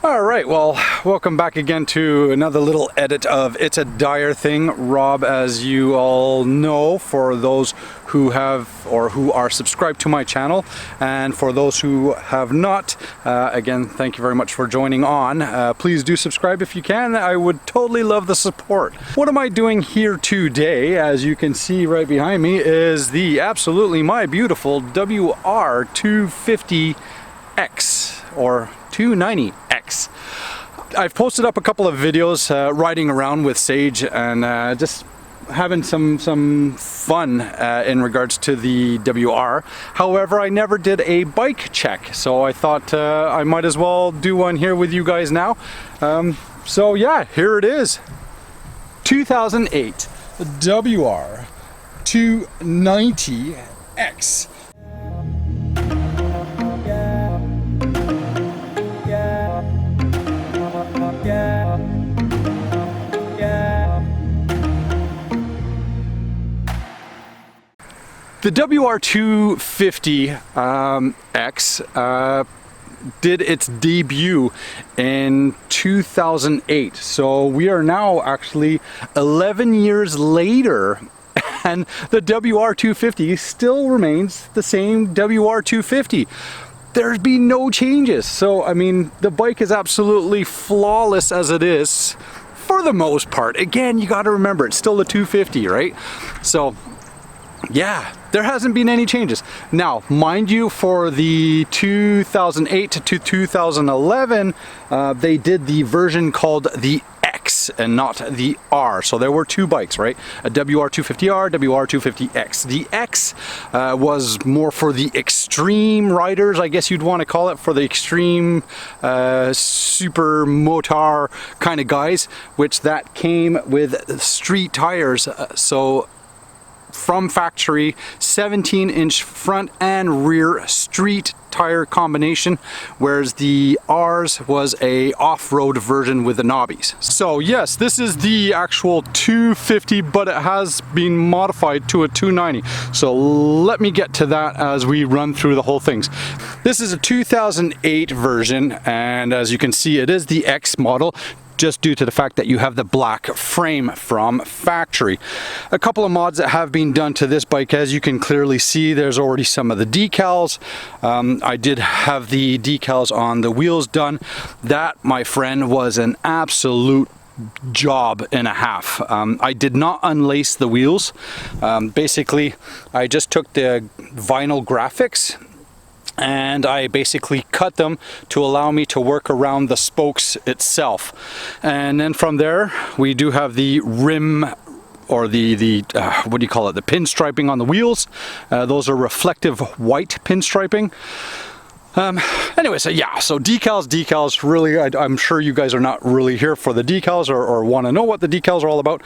Alright, well, welcome back again to another little edit of It's a Dyer thing. Rob, as you all know, for those who have or who are subscribed to my channel, and for those who have not, again, thank you very much for joining on. Please do subscribe if you can. I would totally love the support. What am I doing here today? As you can see right behind me is the absolutely my beautiful WR250X or 290X. I've posted up a couple of videos riding around with Sage and just having some fun in regards to the WR. However, I never did a bike check, so I thought I might as well do one here with you guys now. So yeah, here it is. 2008 WR290X. The WR250X did its debut in 2008, so we are now actually 11 years later, and the WR250 still remains the same WR250. There's been no changes, so I mean the bike is absolutely flawless as it is for the most part. Again, you got to remember it's still the 250, right? So yeah, there hasn't been any changes. Now, mind you, for the 2008 to 2011, they did the version called the X and not the R. So there were two bikes, right? A WR250R, WR250X. The X was more for the extreme riders, I guess you'd want to call it, for the extreme super motor kind of guys, which that came with street tires. So from factory, 17-inch front and rear street tire combination, whereas the R's was a off-road version with the knobbies. So yes, this is the actual 250, but it has been modified to a 290. So let me get to that as we run through the whole things. This is a 2008 version, and as you can see, it is the X model, just due to the fact that you have the black frame from factory. A couple of mods that have been done to this bike, as you can clearly see, there's already some of the decals. I did have the decals on the wheels done. That, my friend, was an absolute job and a half. I did not unlace the wheels. Basically, I just took the vinyl graphics and I basically cut them to allow me to work around the spokes itself. And then from there, we do have the rim, or the what do you call it, the pinstriping on the wheels. Those are reflective white pinstriping. Anyway, so yeah, so decals, really, I'm sure you guys are not really here for the decals or want to know what the decals are all about.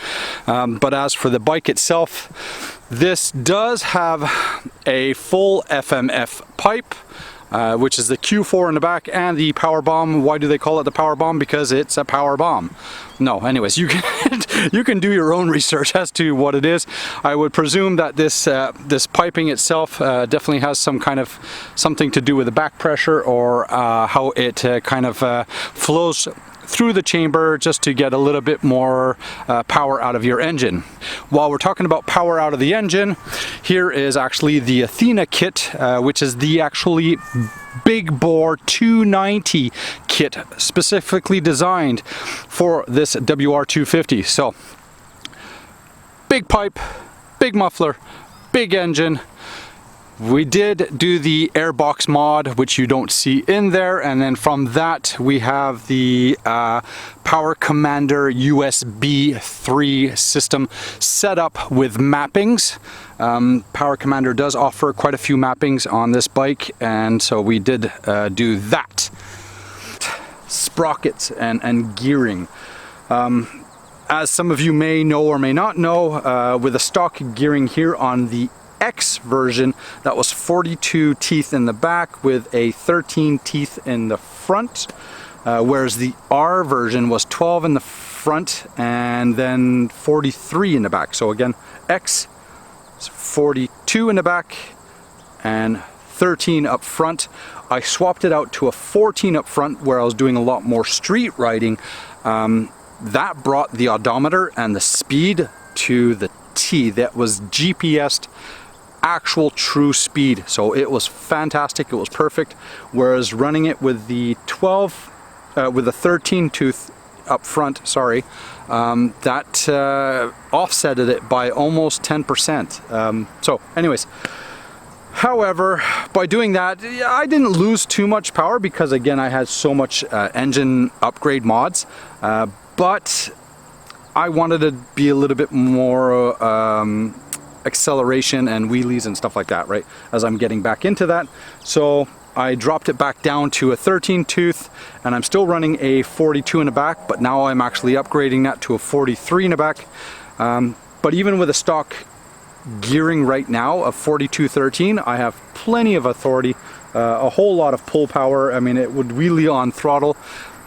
But as for the bike itself, this does have a full FMF pipe, which is the Q4 in the back, and the power bomb. Why do they call it the power bomb? Because it's a power bomb. No, anyways, you can you can do your own research as to what it is. I would presume that this this piping itself definitely has some kind of something to do with the back pressure, or how it kind of flows through the chamber just to get a little bit more power out of your engine. While we're talking about power out of the engine, here is actually the Athena kit, which is the actually big bore 290 kit specifically designed for this WR250. So big pipe, big muffler, big engine. We did do the airbox mod, which you don't see in there, and then from that we have the Power Commander USB 3 system set up with mappings. Power Commander does offer quite a few mappings on this bike, and so we did do that. Sprockets and gearing. As some of you may know or may not know, with the stock gearing here on the X version, that was 42 teeth in the back with a 13 teeth in the front, whereas the R version was 12 in the front and then 43 in the back. So again, X is 42 in the back and 13 up front. I swapped it out to a 14 up front where I was doing a lot more street riding. That brought the odometer and the speed to the T. That was GPS'd actual true speed, so it was fantastic, it was perfect. Whereas running it with the 13 tooth up front, sorry, that offsetted it by almost 10%. So anyways, however, by doing that, I didn't lose too much power because again I had so much engine upgrade mods, but I wanted to be a little bit more acceleration and wheelies and stuff like that, right, as I'm getting back into that. So I dropped it back down to a 13 tooth, and I'm still running a 42 in the back, but now I'm actually upgrading that to a 43 in the back. But even with a stock gearing right now of 42-13, I have plenty of authority, a whole lot of pull power. I mean, it would wheelie on throttle,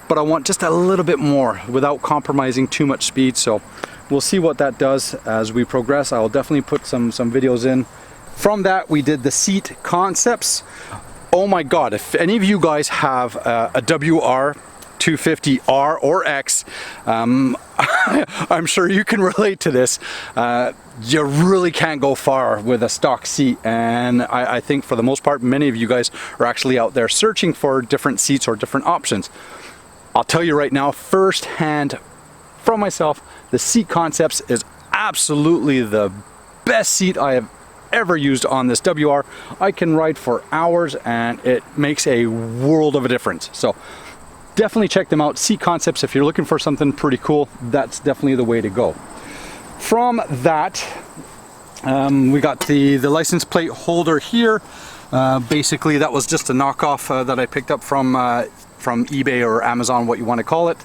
but I want just a little bit more without compromising too much speed. So we'll see what that does as we progress. I'll definitely put some videos in. From that, we did the seat concepts. Oh my God, if any of you guys have a WR250R or X, I'm sure you can relate to this. You really can't go far with a stock seat, and I think for the most part, many of you guys are actually out there searching for different seats or different options. I'll tell you right now, firsthand from myself, the Seat Concepts is absolutely the best seat I have ever used on this WR. I can ride for hours and it makes a world of a difference. So definitely check them out. Seat Concepts, if you're looking for something pretty cool, that's definitely the way to go. From that, we got the license plate holder here. Basically that was just a knockoff that I picked up from eBay or Amazon, what you want to call it.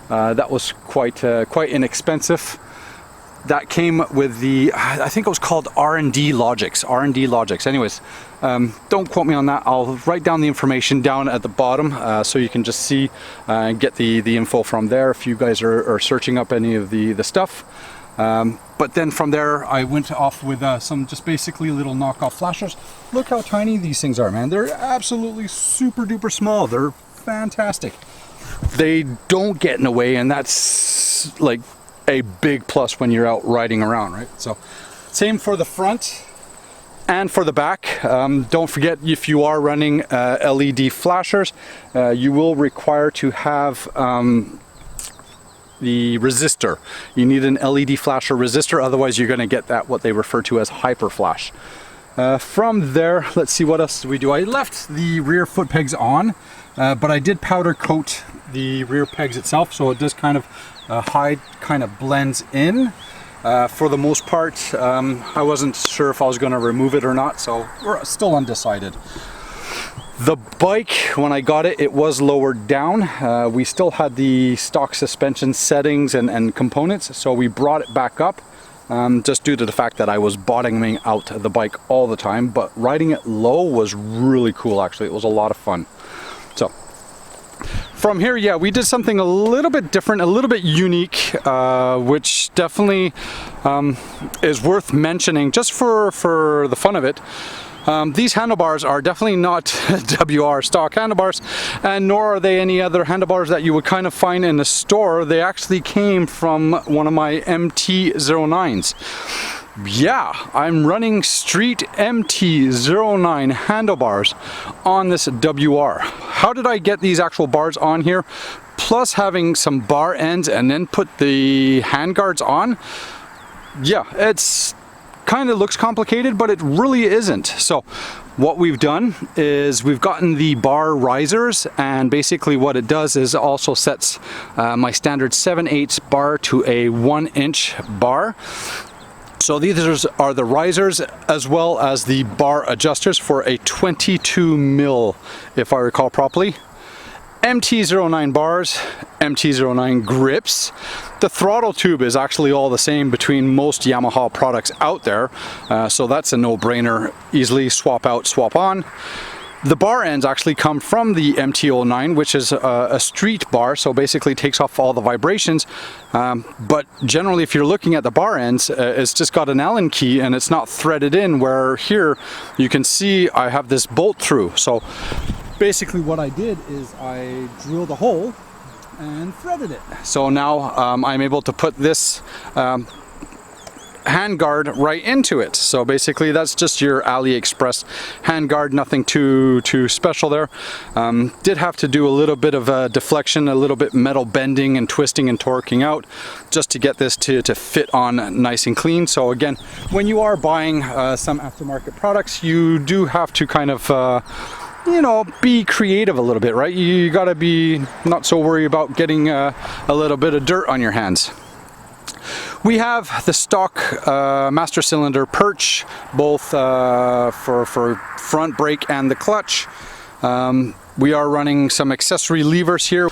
That was quite inexpensive. That came with the, I think it was called R&D Logics. Anyways, don't quote me on that. I'll write down the information down at the bottom so you can just see and get the info from there if you guys are searching up any of the stuff. But then from there I went off with some just basically little knockoff flashers. Look how tiny these things are, man. They're absolutely super duper small. They're fantastic. They don't get in the way, and that's like a big plus when you're out riding around, right? So same for the front and for the back. Don't forget, if you are running LED flashers, you will require to have the resistor. You need an LED flasher resistor, otherwise you're going to get that what they refer to as hyper flash. From there, let's see what else we do. I left the rear foot pegs on, but I did powder coat the rear pegs itself, so it does kind of hide, kind of blends in. For the most part, I wasn't sure if I was going to remove it or not, so we're still undecided. The bike, when I got it, it was lowered down. We still had the stock suspension settings and components, so we brought it back up. Just due to the fact that I was bottoming out the bike all the time, but riding it low was really cool. Actually, it was a lot of fun. So from here, yeah, we did something a little bit different, a little bit unique, which definitely is worth mentioning just for the fun of it. These handlebars are definitely not WR stock handlebars, and nor are they any other handlebars that you would kind of find in the store. They actually came from one of my MT-09s. Yeah, I'm running street MT-09 handlebars on this WR. How did I get these actual bars on here, plus having some bar ends and then put the handguards on? Yeah, it's kind of looks complicated, but it really isn't. So what we've done is we've gotten the bar risers, and basically what it does is also sets my standard 7/8 bar to a 1-inch bar. So these are the risers as well as the bar adjusters for a 22 mil, if I recall properly. MT-09 bars, MT-09 grips. The throttle tube is actually all the same between most Yamaha products out there, so that's a no-brainer. Easily swap out, swap on. The bar ends actually come from the MT-09, which is a street bar, so basically takes off all the vibrations. But generally, if you're looking at the bar ends, it's just got an Allen key and it's not threaded in, where here you can see I have this bolt through. So basically what I did is I drilled a hole and threaded it. So now I'm able to put this handguard right into it. So basically that's just your AliExpress handguard, nothing too special there. Did have to do a little bit of deflection, a little bit metal bending and twisting and torquing out just to get this to fit on nice and clean. So again, when you are buying some aftermarket products, you do have to kind of you know, be creative a little bit, right? You gotta be not so worried about getting a little bit of dirt on your hands. We have the stock master cylinder perch, both for front brake and the clutch. We are running some accessory levers here,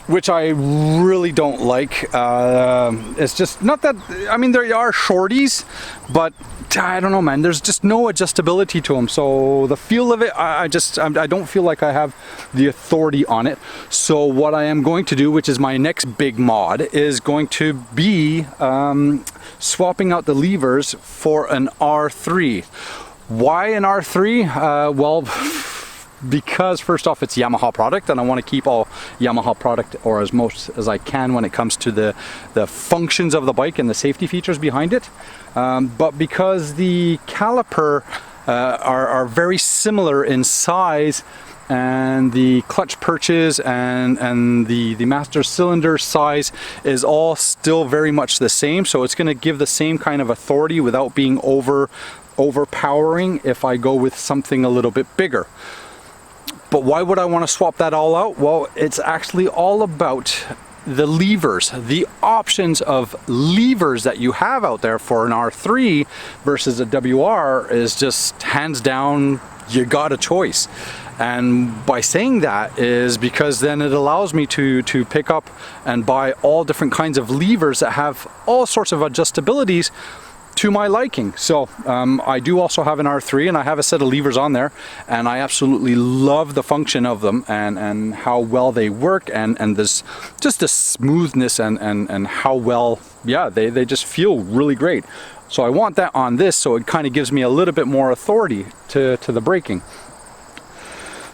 which I really don't like. It's just not that, I mean, there are shorties, but I don't know, man, there's just no adjustability to them. So the feel of it, I don't feel like I have the authority on it. So what I am going to do, which is my next big mod, is going to be swapping out the levers for an R3. Why an R3? Well, because first off, it's Yamaha product, and I want to keep all Yamaha product, or as most as I can, when it comes to the functions of the bike and the safety features behind it. But because the caliper are very similar in size, and the clutch perches and the master cylinder size is all still very much the same, so it's going to give the same kind of authority without being overpowering if I go with something a little bit bigger. But why would I want to swap that all out? Well, it's actually all about the levers, the options of levers that you have out there for an R3 versus a WR is just hands down, you got a choice. And by saying that is because then it allows me to pick up and buy all different kinds of levers that have all sorts of adjustabilities to my liking. So I do also have an R3, and I have a set of levers on there, and I absolutely love the function of them and how well they work, and this just the smoothness and how well, yeah, they just feel really great. So I want that on this, so it kind of gives me a little bit more authority to the braking.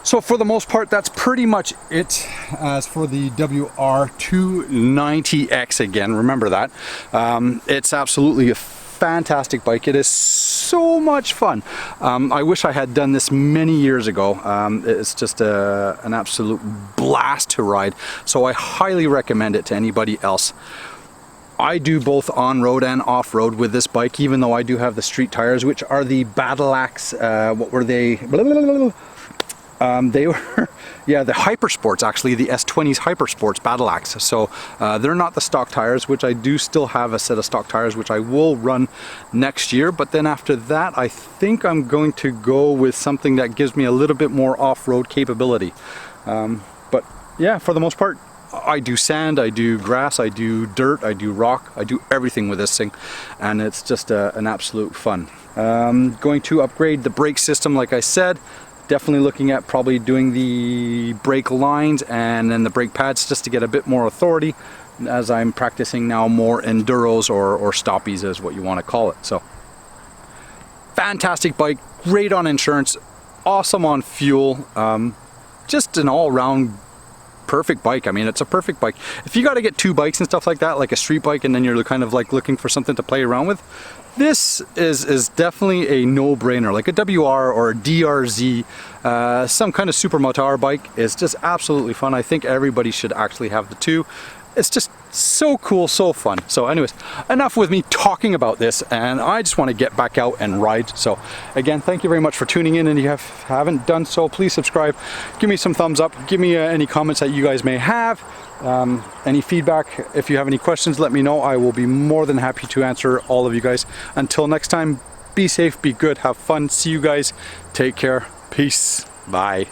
So for the most part, that's pretty much it. As for the WR250X, again, remember that. It's absolutely a fantastic bike. It is so much fun. I wish I had done this many years ago. It's just an absolute blast to ride. So I highly recommend it to anybody else. I do both on-road and off-road with this bike, even though I do have the street tires, which are the Battle Axe, what were they? They were, yeah, the Hypersports, actually, the S20's Hypersports Battle Axe. So they're not the stock tires, which I do still have a set of stock tires, which I will run next year. But then after that, I think I'm going to go with something that gives me a little bit more off-road capability. But yeah, for the most part, I do sand, I do grass, I do dirt, I do rock, I do everything with this thing, and it's just an absolute fun. Going to upgrade the brake system, like I said. Definitely looking at probably doing the brake lines and then the brake pads just to get a bit more authority, as I'm practicing now more enduros or stoppies is what you want to call it. So fantastic bike, great on insurance, awesome on fuel, just an all-round perfect bike. I mean, it's a perfect bike. If you got to get two bikes and stuff like that, like a street bike, and then you're kind of like looking for something to play around with, this is definitely a no-brainer. Like a WR or a DRZ, some kind of super motor bike is just absolutely fun. I think everybody should actually have the two. It's just so cool, so fun. So anyways, enough with me talking about this, and I just want to get back out and ride. So again, thank you very much for tuning in, and if you haven't done so, please subscribe, give me some thumbs up, give me any comments that you guys may have, any feedback. If you have any questions, let me know. I will be more than happy to answer all of you guys. Until next time, be safe, be good, have fun. See you guys, take care, peace, bye.